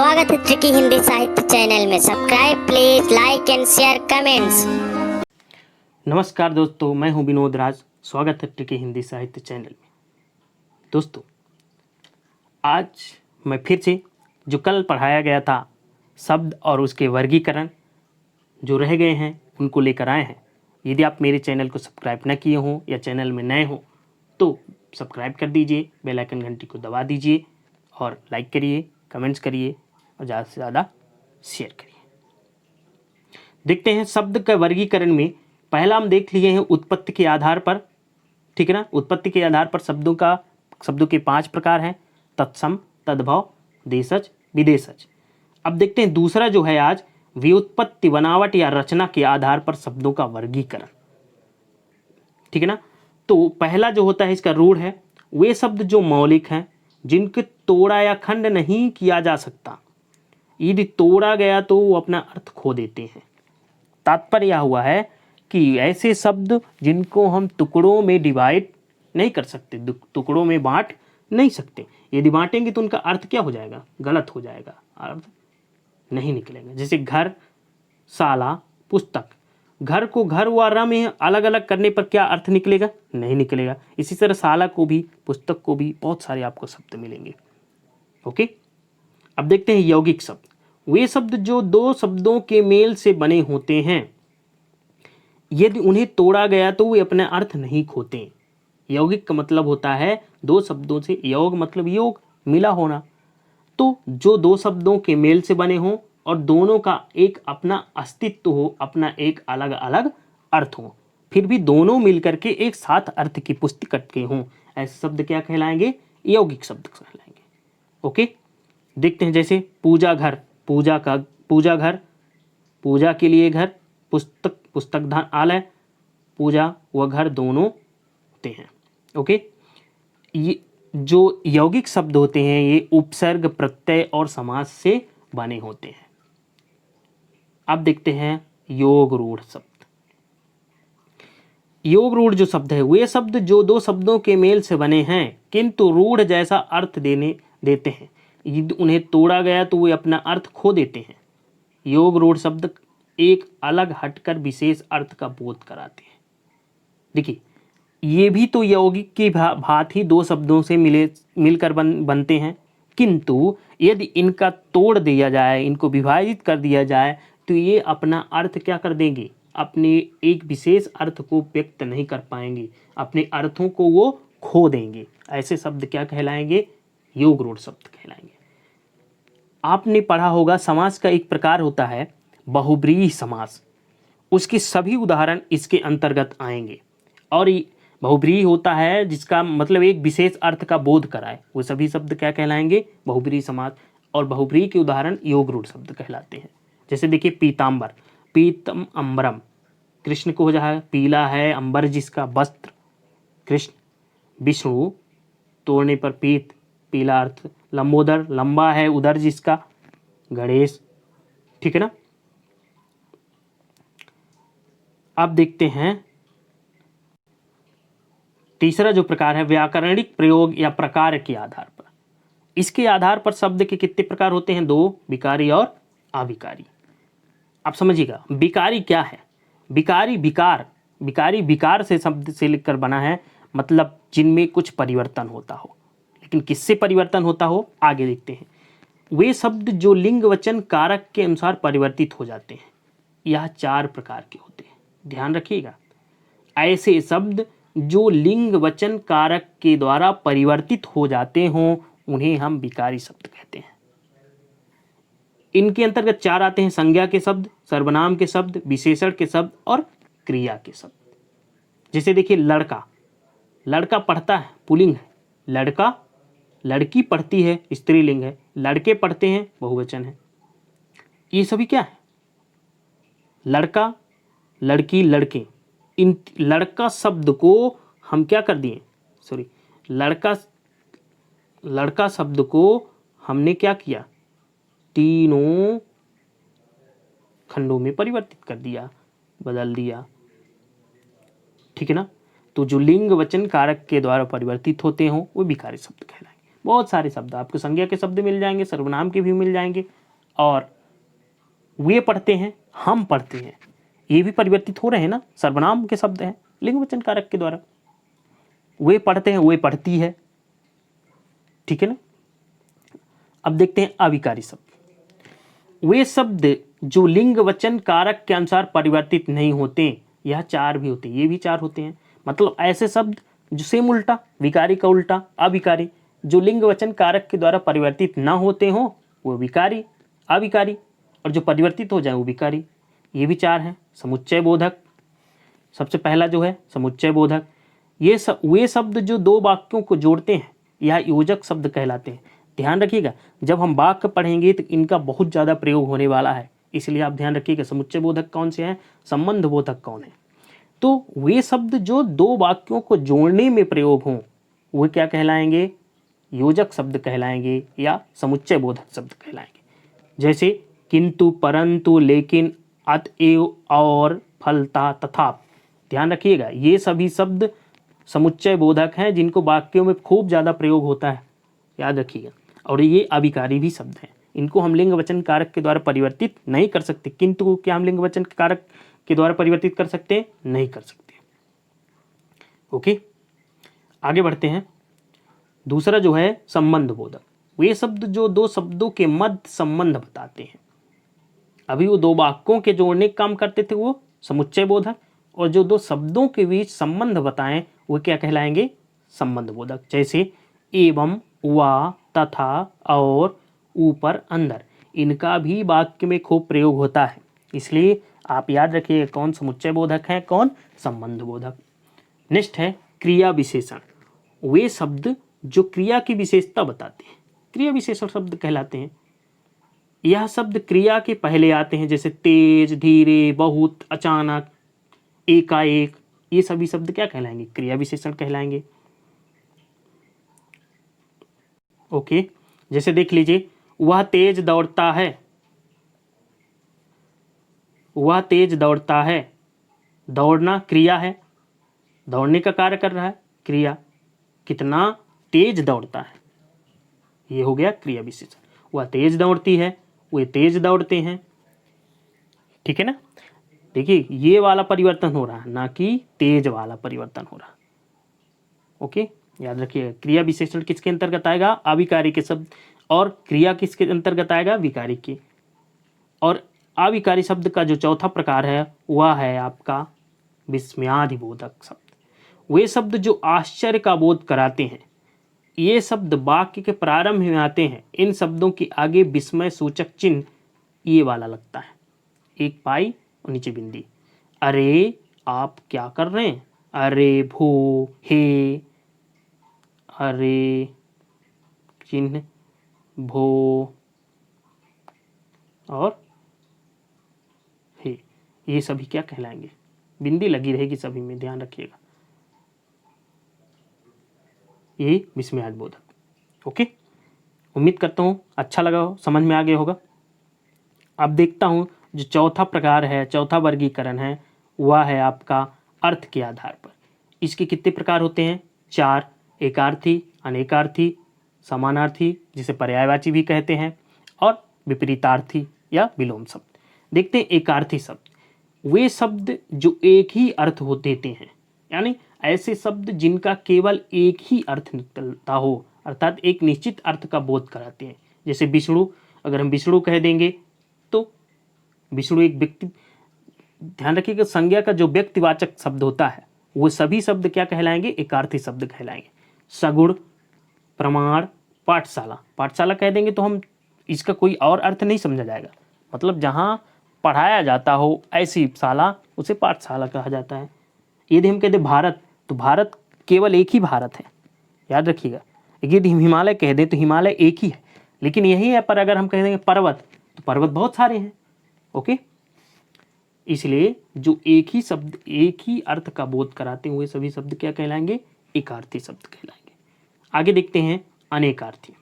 स्वागत है ट्रिकी हिंदी साहित्य चैनल में। Subscribe please, like and share comments. नमस्कार दोस्तों, मैं हूं विनोद राज। स्वागत है ट्रिकी हिंदी साहित्य चैनल में। दोस्तों, आज मैं फिर से जो कल पढ़ाया गया था शब्द और उसके वर्गीकरण जो रह गए हैं उनको लेकर आए हैं। यदि आप मेरे चैनल को सब्सक्राइब न किए हों या चैनल में नए हों तो सब्सक्राइब कर दीजिए, बेल आइकन घंटी को दबा दीजिए और लाइक करिए, कमेंट्स करिए और ज़्यादा से ज़्यादा शेयर करिए। देखते हैं शब्द का वर्गीकरण में पहला हम देख लिए हैं उत्पत्ति के आधार पर। ठीक है ना। उत्पत्ति के आधार पर शब्दों के 5 प्रकार हैं: तत्सम, तद्भव, देशज, विदेशज। अब देखते हैं दूसरा जो है आज व्युत्पत्ति, बनावट या रचना के आधार पर शब्दों का वर्गीकरण। ठीक है ना। तो पहला जो होता है इसका रूढ़ है, वे शब्द जो मौलिक हैं जिनके तोड़ा या खंड नहीं किया जा सकता। यदि तोड़ा गया तो वो अपना अर्थ खो देते हैं। तात्पर्य यह हुआ है कि ऐसे शब्द जिनको हम टुकड़ों में डिवाइड नहीं कर सकते, टुकड़ों में बांट नहीं सकते। यदि बांटेंगे तो उनका अर्थ क्या हो जाएगा? गलत हो जाएगा, अर्थ नहीं निकलेगा। जैसे घर, साला, पुस्तक। घर को घर व र में अलग अलग करने पर क्या अर्थ निकलेगा? नहीं निकलेगा। इसी तरह साला को भी, पुस्तक को भी बहुत सारे आपको शब्द मिलेंगे। ओके, अब देखते हैं यौगिक शब्द। वे शब्द जो दो शब्दों के मेल से बने होते हैं, यदि उन्हें तोड़ा गया तो वे अपना अर्थ नहीं खोते। यौगिक का मतलब होता है दो शब्दों से, योग मतलब योग, मिला होना। तो जो दो शब्दों के मेल से बने हों और दोनों का एक अपना अस्तित्व हो, अपना एक अलग अलग अर्थ हो, फिर भी दोनों मिलकर के एक साथ अर्थ की पुष्टि करते हों, ऐसे शब्द क्या कहलाएंगे? यौगिक शब्द कहलाएंगे। ओके, देखते हैं जैसे पूजा घर, पूजा घर, पूजा के लिए घर, पुस्तक, पुस्तक आलय, पूजा व घर दोनों होते हैं। ओके, ये जो यौगिक शब्द होते हैं ये उपसर्ग, प्रत्यय और समास से बने होते हैं। अब देखते हैं योग रूढ़ शब्द। योग रूढ़ जो शब्द है वे शब्द जो दो शब्दों के मेल से बने हैं किंतु रूढ़ जैसा अर्थ देते हैं। यदि उन्हें तोड़ा गया तो वे अपना अर्थ खो देते हैं। योग रूढ़ शब्द एक अलग हटकर विशेष अर्थ का बोध कराते हैं। देखिए, ये भी तो यौगिक की भांति दो शब्दों से मिलकर बनते हैं, किंतु यदि इनका तोड़ दिया जाए, इनको विभाजित कर दिया जाए तो ये अपना अर्थ क्या कर देंगे? अपने एक विशेष अर्थ को व्यक्त नहीं कर पाएंगे, अपने अर्थों को वो खो देंगे। ऐसे शब्द क्या कहलाएंगे? योग रूढ़ शब्द कहलाएंगे। आपने पढ़ा होगा समास का एक प्रकार होता है बहुब्रीहि समास। उसके सभी उदाहरण इसके अंतर्गत आएंगे। और बहुब्रीहि होता है जिसका मतलब एक विशेष अर्थ का बोध कराए, वो सभी शब्द क्या कहलाएंगे? बहुब्रीहि समास। और बहुब्रीहि के उदाहरण योग रूढ़ शब्द कहलाते हैं। जैसे देखिए पीताम्बर, पीतम अम्बरम, कृष्ण को हो जाए पीला है अंबर जिसका वस्त्र, कृष्ण। विष्णु, तोड़ने पर पीत, पीला अर्थ। लंबोदर, लंबा है उदर जिसका, गणेश। ठीक है ना। अब देखते हैं तीसरा जो प्रकार है व्याकरणिक प्रयोग या प्रकार के आधार पर। इसके आधार पर शब्द के कितने प्रकार होते हैं? 2, विकारी और अविकारी। आप समझिएगा विकारी क्या है? विकारी विकार से शब्द से लिखकर बना है, मतलब जिनमें कुछ परिवर्तन होता हो। लेकिन किससे परिवर्तन होता हो आगे देखते हैं। वे शब्द जो लिंग वचन कारक के अनुसार परिवर्तित हो जाते हैं। यह 4 प्रकार के होते हैं, ध्यान रखिएगा। ऐसे शब्द जो लिंग वचन कारक के द्वारा परिवर्तित हो जाते हों उन्हें हम विकारी शब्द कहते हैं। इनके अंतर्गत 4 आते हैं: संज्ञा के शब्द, सर्वनाम के शब्द, विशेषण के शब्द और क्रिया के शब्द। जैसे देखिए लड़का, लड़का पढ़ता है, पुल्लिंग है। लड़का, लड़की पढ़ती है, स्त्रीलिंग है। लड़के पढ़ते हैं, बहुवचन है। ये सभी क्या है? लड़का, लड़की, लड़के। इन लड़का शब्द को हम क्या कर दिए? लड़का शब्द को हमने क्या किया? तीनों खंडों में परिवर्तित कर दिया, बदल दिया। ठीक है ना। तो जो लिंग वचन कारक के द्वारा परिवर्तित होते हों वो विकारी शब्द कहलाएंगे। बहुत सारे शब्द आपको संज्ञा के शब्द मिल जाएंगे, सर्वनाम के भी मिल जाएंगे। और वे पढ़ते हैं, हम पढ़ते हैं, ये भी परिवर्तित हो रहे हैं ना, सर्वनाम के शब्द हैं लिंग वचन कारक के द्वारा। वे पढ़ते हैं, वे पढ़ती है, ठीक है ना। अब देखते हैं अविकारी शब्द। वे शब्द जो लिंग वचन कारक के अनुसार परिवर्तित नहीं होते, यह 4 भी होते हैं, ये भी 4 होते हैं। मतलब ऐसे शब्द जो सेम उल्टा, विकारी का उल्टा अविकारी, जो लिंग वचन कारक के द्वारा परिवर्तित ना होते हो वो विकारी, अविकारी, और जो परिवर्तित हो जाए वो विकारी। ये भी 4 हैं। समुच्चय बोधक, सबसे पहला जो है समुच्चय बोधक। वे शब्द जो 2 वाक्यों को जोड़ते हैं यह योजक शब्द कहलाते हैं। ध्यान रखिएगा, जब हम वाक्य पढ़ेंगे तो इनका बहुत ज़्यादा प्रयोग होने वाला है, इसलिए आप ध्यान रखिएगा समुच्चय बोधक कौन से हैं, संबंध बोधक कौन है। तो वे शब्द जो 2 वाक्यों को जोड़ने में प्रयोग हों वे क्या कहलाएंगे, योजक शब्द कहलाएंगे या समुच्चय बोधक शब्द कहलाएंगे। जैसे किंतु, परंतु, लेकिन, अतएव, और, फलता, तथा। ध्यान रखिएगा ये सभी शब्द समुच्चय बोधक हैं जिनको वाक्यों में खूब ज़्यादा प्रयोग होता है, याद रखिएगा। और ये अविकारी भी शब्द हैं, इनको हम लिंग वचन कारक के द्वारा परिवर्तित नहीं कर सकते। किंतु को क्या हम लिंग वचन कारक के द्वारा परिवर्तित कर सकते हैं, नहीं कर सकते। ओके, आगे बढ़ते हैं। दूसरा जो है संबंध बोधक। वे शब्द जो 2 शब्दों के मध्य संबंध बताते हैं। अभी वो 2 वाक्यों के जोड़ने का काम करते थे वो समुच्चय बोधक, और जो 2 शब्दों के बीच संबंध बताएं वो क्या कहलाएंगे, संबंध बोधक। जैसे एवं, वा, तथा, और, ऊपर, अंदर, इनका भी वाक्य में खूब प्रयोग होता है, इसलिए आप याद रखिए कौन समुच्चय बोधक है, कौन संबंध बोधक। नेक्स्ट है क्रिया विशेषण। वे शब्द जो क्रिया की विशेषता बताते हैं क्रिया विशेषण शब्द कहलाते हैं। यह शब्द क्रिया के पहले आते हैं, जैसे तेज, धीरे, बहुत, अचानक, एकाएक, ये सभी शब्द क्या कहलाएंगे, क्रिया विशेषण कहलाएंगे। ओके, जैसे देख लीजिए, वह तेज दौड़ता है, वह तेज दौड़ता है, दौड़ना क्रिया है, दौड़ने का कार्य कर रहा है क्रिया, कितना तेज दौड़ता है, ये हो गया क्रिया विशेषण। वह तेज दौड़ती है, वे तेज दौड़ते हैं, ठीक है ना। देखिए ये वाला परिवर्तन हो रहा है, ना कि तेज वाला परिवर्तन हो रहा। ओके, याद रखिए क्रिया विशेषण किसके अंतर्गत आएगा, अविकारी के शब्द, और क्रिया किसके अंतर्गत आएगा, विकारी के। और अविकारी शब्द का जो चौथा प्रकार है वह है आपका विस्मयादिबोधक शब्द। वे शब्द जो आश्चर्य का बोध कराते हैं, ये शब्द वाक्य के प्रारंभ में आते हैं। इन शब्दों के आगे विस्मय सूचक चिन्ह ये वाला लगता है, एक पाई और नीचे बिंदी। अरे आप क्या कर रहे हैं, अरे भू, हे, अरे चिन्ह, भो और हे, ये सभी क्या कहलाएंगे, बिंदी लगी रहेगी सभी में, ध्यान रखिएगा, ये विस्मयादिबोधक। ओके, उम्मीद करता हूँ अच्छा लगा हो, समझ में आ गया होगा। अब देखता हूँ जो चौथा प्रकार है, चौथा वर्गीकरण है, वह है आपका अर्थ के आधार पर। इसके कितने प्रकार होते हैं, 4, एकार्थी, अनेकार्थी, समानार्थी जिसे पर्यायवाची भी कहते हैं, और विपरीतार्थी या विलोम शब्द। देखते हैं एकार्थी शब्द। वे शब्द जो एक ही अर्थ हो देते हैं, यानी ऐसे शब्द जिनका केवल एक ही अर्थ निकलता हो, अर्थात एक निश्चित अर्थ का बोध कराते हैं। जैसे विष्णु, अगर हम विष्णु कह देंगे तो विष्णु एक व्यक्ति, ध्यान रखिएगा संज्ञा का जो व्यक्तिवाचक शब्द होता है वो सभी शब्द क्या कहलाएंगे, एकार्थी शब्द कहलाएंगे। सगुण, प्रमाण, पाठशाला, पाठशाला कह देंगे तो हम इसका कोई और अर्थ नहीं समझा जाएगा, मतलब जहाँ पढ़ाया जाता हो ऐसी शाला उसे पाठशाला कहा जाता है। यदि हम कहते भारत, तो भारत केवल एक ही भारत है, याद रखिएगा। यदि हम हिमालय कह दें तो हिमालय एक ही है, लेकिन यही है। पर अगर हम कह देंगे पर्वत, तो पर्वत बहुत सारे हैं। ओके, इसलिए जो एक ही शब्द एक ही अर्थ का बोध कराते हुए सभी शब्द क्या कहलाएंगे, एकार्थी शब्द कहलाएंगे। आगे देखते हैं अनेकार्थी।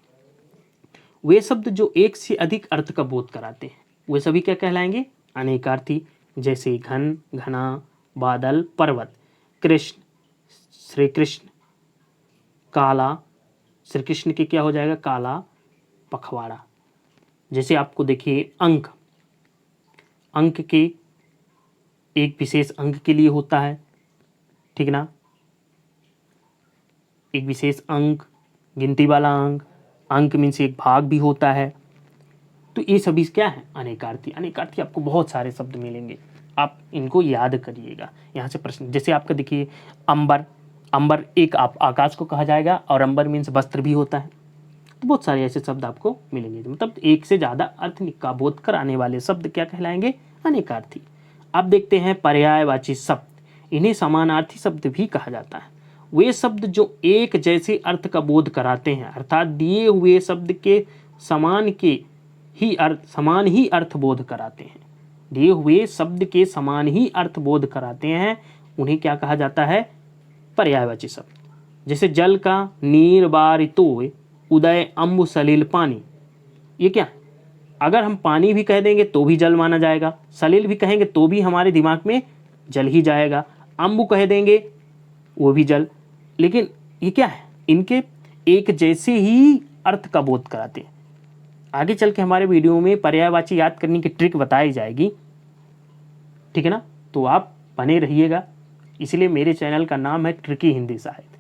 वे शब्द जो एक से अधिक अर्थ का बोध कराते हैं वे सभी क्या कहलाएंगे, अनेकार्थी। जैसे घन, घना, बादल, पर्वत, कृष्ण, श्री कृष्ण, काला, श्री कृष्ण के क्या हो जाएगा, काला पखवाड़ा। जैसे आपको देखिए अंक, अंक के एक विशेष अंक के लिए होता है, ठीक ना, एक विशेष अंक, गिनती वाला अंक, अंक मीन्स एक भाग भी होता है। तो ये सभी क्या है, अनेकार्थी। अनेकार्थी आपको बहुत सारे शब्द मिलेंगे, आप इनको याद करिएगा। यहाँ से प्रश्न, जैसे आपका देखिए अंबर, अंबर एक आप आकाश को कहा जाएगा, और अंबर मीन्स वस्त्र भी होता है। तो बहुत सारे ऐसे शब्द आपको मिलेंगे, मतलब एक से ज़्यादा अर्थ का बोध कराने वाले शब्द क्या कहलाएंगे, अनेकार्थी। अब देखते हैं पर्यायवाची शब्द, इन्हें समानार्थी शब्द भी कहा जाता है। वे शब्द जो एक जैसे अर्थ का बोध कराते हैं, अर्थात दिए हुए शब्द के समान ही अर्थ बोध कराते हैं, दिए हुए शब्द के समान ही अर्थ बोध कराते हैं, उन्हें क्या कहा जाता है, पर्यायवाची शब्द। जैसे जल का नीर बारितोय उदय अम्बु सलिल पानी, ये क्या है, अगर हम पानी भी कह देंगे तो भी जल माना जाएगा, सलिल भी कहेंगे तो भी हमारे दिमाग में जल ही जाएगा, अम्बु कह देंगे वो भी जल। लेकिन ये क्या है, इनके एक जैसे ही अर्थ का बोध कराते हैं। आगे चल के हमारे वीडियो में पर्यायवाची याद करने की ट्रिक बताई जाएगी, ठीक है ना, तो आप बने रहिएगा। इसलिए मेरे चैनल का नाम है ट्रिकी हिंदी साहित्य,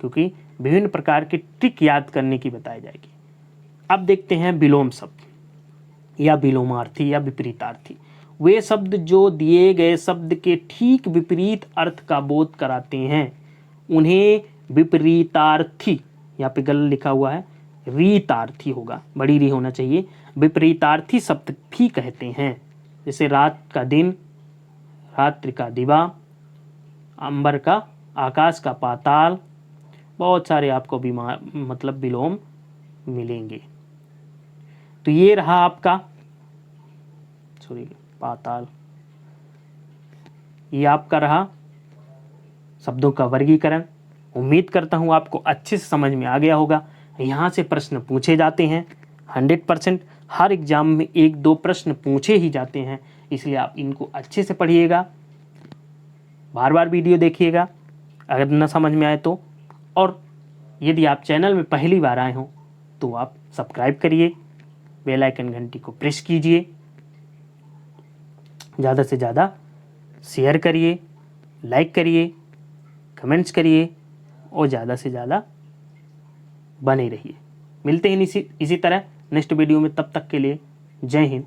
क्योंकि विभिन्न प्रकार की ट्रिक याद करने की बताई जाएगी। अब देखते हैं विलोम शब्द या विलोमार्थी या विपरीतार्थी। वे शब्द जो दिए गए शब्द के ठीक विपरीत अर्थ का बोध कराते हैं, उन्हें विपरीतार्थी, यहाँ पे गलत लिखा हुआ है, रीतार्थी होगा, बड़ी री होना चाहिए, विपरीतार्थी शब्द भी कहते हैं। जैसे रात का दिन, रात्रि का दिवा, अंबर का, आकाश का पाताल, बहुत सारे आपको मतलब विलोम मिलेंगे। तो ये रहा आपका पाताल, ये आपका रहा शब्दों का वर्गीकरण। उम्मीद करता हूँ आपको अच्छे से समझ में आ गया होगा। यहाँ से प्रश्न पूछे जाते हैं 100%, हर एग्जाम में 1-2 प्रश्न पूछे ही जाते हैं, इसलिए आप इनको अच्छे से पढ़िएगा, बार बार वीडियो देखिएगा अगर न समझ में आए तो। और यदि आप चैनल में पहली बार आए हों तो आप सब्सक्राइब करिए, बेल आइकन घंटी को प्रेस कीजिए, ज़्यादा से ज़्यादा शेयर करिए, लाइक करिए, कमेंट्स करिए और ज़्यादा से ज़्यादा बने रहिए। मिलते हैं इसी तरह नेक्स्ट वीडियो में, तब तक के लिए जय हिंद,